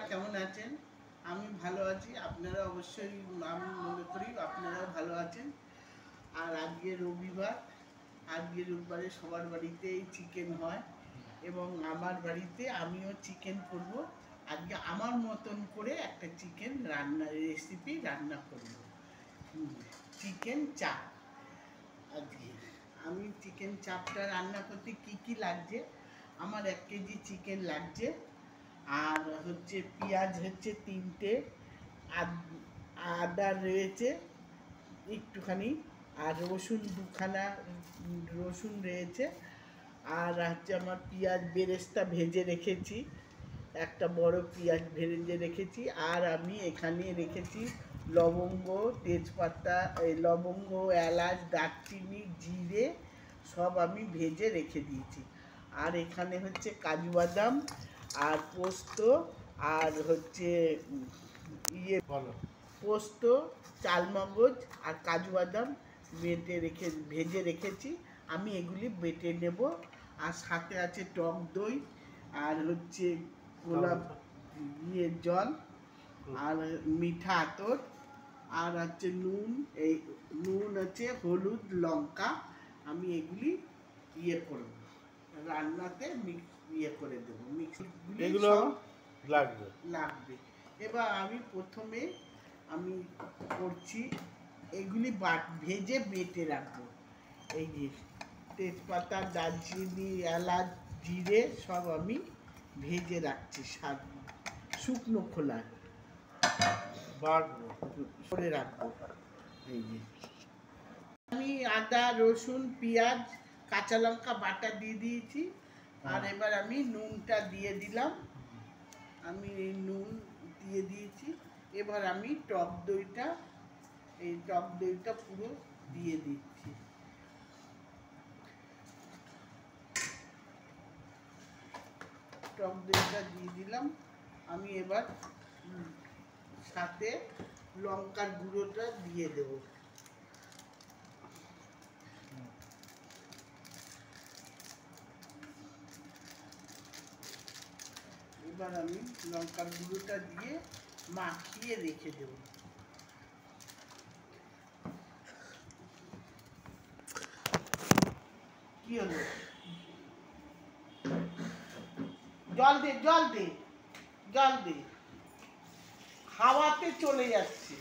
কেমন আছেন? আমি ভালো আছি। আপনারা অবশ্যই, আমি মনে করি আপনারাও ভালো আছেন। আর আজকে রবিবার, আজকে রোববারে সবার বাড়িতেই চিকেন হয় এবং আমার বাড়িতে আমিও চিকেন করব। আজকে আমার মতন করে একটা চিকেন রেসিপি রান্না করব। চিকেন চাপ। আজকে আমি চিকেন চাপটা রান্না করতে কি লাগছে, আমার 1 কেজি চিকেন লাগছে, আর হচ্ছে পেঁয়াজ হচ্ছে 3টে, আদা রয়েছে একটুখানি, আর রসুন 2খানা রসুন রয়েছে, আর হচ্ছে আমার পেঁয়াজ বেরেস্তা ভেজে রেখেছি, একটা বড় পেঁয়াজ ভেজে রেখেছি, আর আমি এখানে রেখেছি লবঙ্গ, তেজপাতা, লবঙ্গ, এলাচ, দারচিনি, জিরে সব আমি ভেজে রেখে দিয়েছি। আর এখানে হচ্ছে কাজু বাদাম আর পোস্ত, আর হচ্ছে পোস্ত, চালমগজ আর কাজু বাদাম ভেজে রেখেছি। আমি এগুলি বেটে নেব। আর সাথে আছে টক দই, আর হচ্ছে গোলাপ জল, আর মিঠা আতর, আর হচ্ছে নুন, এই নুন হচ্ছে হলুদ, লঙ্কা। আমি এগুলি করব, রান্নাতে করে দেবো, এগুলো লাগবে। এবার আমি প্রথমে করছি, এগুলি ভেজে বেটে রাখবো। এই যে তেজপাতা, দারচিনি, এলাচ, জিরে সব আমি ভেজে রাখছি, শুকনো খোলা করে রাখবো। এই যে আমি আদা, রসুন, পেঁয়াজ, কাঁচা লঙ্কা বাটা দিয়ে দিয়েছি। আর এবার আমি নুনটা দিয়ে দিলাম, আমি এই নুন দিয়ে দিয়েছি। এবার আমি টক দইটা পুরো দিয়ে দিচ্ছি। টক দইটা দিয়ে দিলাম। আমি এবার সাথে লঙ্কার গুঁড়োটা দিয়ে দেব। এবার আমি লঙ্কার গুঁড়োটা দিয়ে মাখিয়ে রেখে দেব। কি হলো? জল দে, হাওয়াতে চলে যাচ্ছে।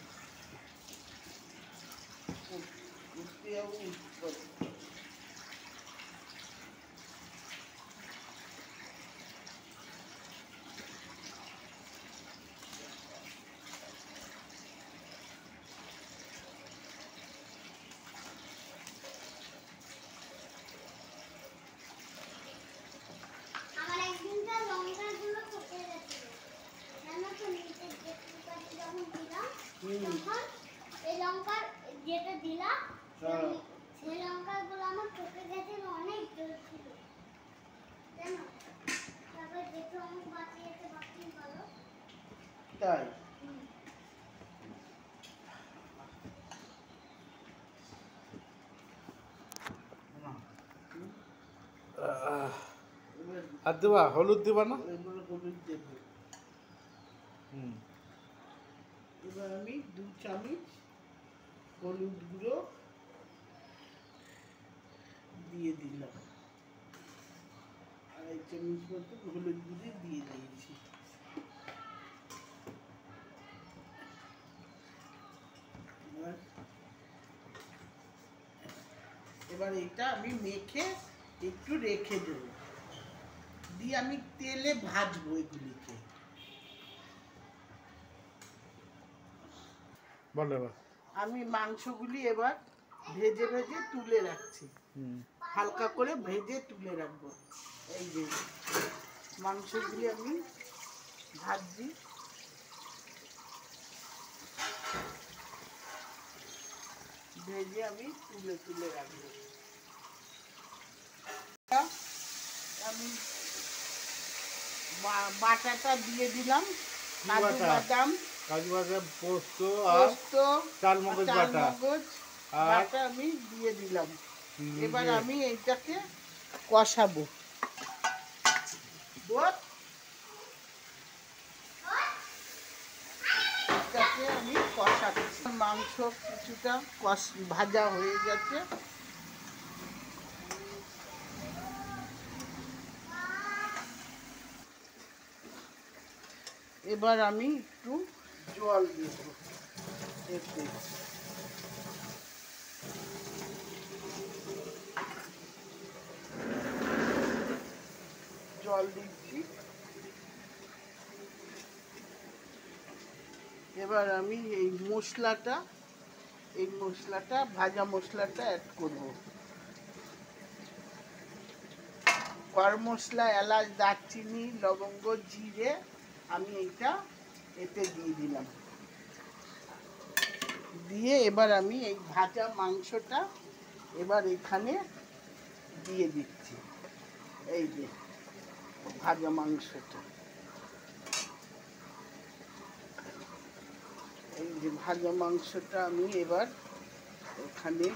যেটা দিলাম সেই লঙ্কাগুলো আমার চোখে গেছে, অনেক জল ছিল জানো। তারপর দেখো আমি বাঁচিয়েছে বাকি ভালো তাই। আর দেবা হলুদ দেবা না? হলুদ দেব। এবার আমি 2 চামচ হলুদ গুঁড়ো দিয়ে দিলাম, 2.5 চামচ মতো হলুদ গুঁড়ো দিয়ে দিয়েছি। এবার এটা আমি মেখে একটু রেখে দেব, দিয়ে আমি তেলে ভাজবো এগুলিকে। আমি মাংসগুলি এবার ভেজে তুলে রাখছি, হালকা করে ভেজে তুলে রাখবো। এই যে মাংসগুলি আমি ভাজছি, ভেজে আমি তুলে রাখবো। আমি বাটাটা দিয়ে দিলাম, কাজু বাদাম, পোস্ত আর চালমগজ বাটা আমি দিয়ে দিলাম। এবার আমি এইটাকে কষাবো। মাংস কিছুটা ভাজা হয়ে গেছে। এবার আমি একটু জল দেব এতে। জল দিচ্ছি। এবার আমি এই মশলাটা ভাজা মশলাটা অ্যাড করব। গরম মশলা, এলাচ, দারচিনি, লবঙ্গ, জিরে আমি এইটা এতে দিয়ে দিলাম। দিয়ে এবার আমি এই ভাজা মাংসটা এবার এখানে দিয়ে দিচ্ছি। এই যে ভাজা মাংসটা, এই যে ভাজা মাংসটা আমি এবার এখানে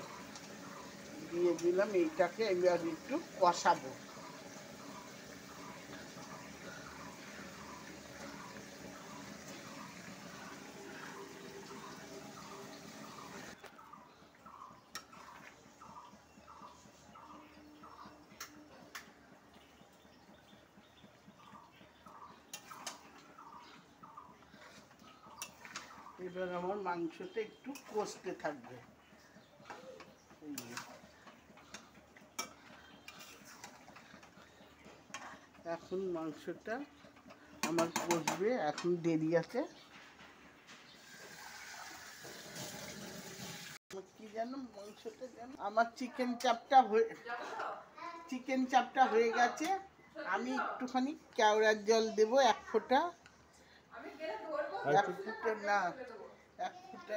দিয়ে দিলাম। এইটাকে এবার একটু কষাবো। এবার আমার মাংসটা একটু কষতে থাকবে। এখন মাংসটা আমার কষবে, এখন দেরি আছে। কি জানো মাংসটা জানো, আমার চিকেন চাপটা হয়ে গেছে। আমি একটুখানি কেওড়ার জল দেবো, 1 ফোঁটা। 1 ফোঁটা না, 1 ফোঁটা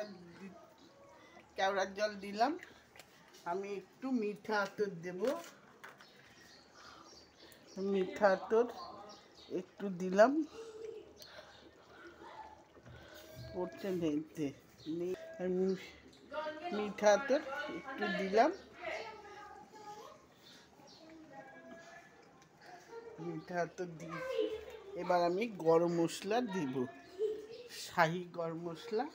কেওড়ার জল দিলাম। আমি একটু মিঠা আতর দেব, মিঠা আতর একটু দিলাম। পড়ছে নেই, মিঠা আতর একটু দিলাম। মিঠা আতর দিয়ে এবার আমি গরম মশলা দিব, শাহি গরম মশলা।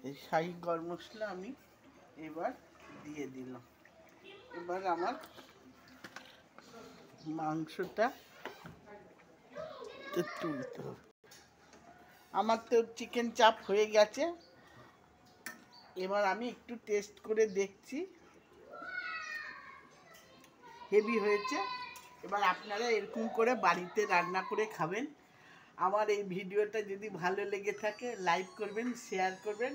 এই শাহি গরম মশলা আমি এবার দিয়ে দিলাম। এবার আমার মাংসটা তুলতে হবে। আমার তো চিকেন চাপ হয়ে গেছে। এবার আমি একটু টেস্ট করে দেখছি, হেভি হয়েছে। এবার আপনারা এরকম করে বাড়িতে রান্না করে খাবেন। আমার এই ভিডিওটা যদি ভালো লেগে থাকে লাইক করবেন, শেয়ার করবেন,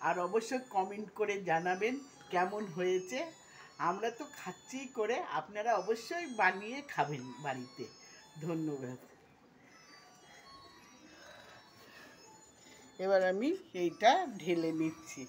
আর অবশ্যই কমেন্ট করে জানাবেন কেমন হয়েছে। আমরা তো খাচ্ছি করে, আপনারা অবশ্যই বানিয়ে খাবেন বাড়িতে। ধন্যবাদ। এবার আমি এইটা ঢেলে নিচ্ছি।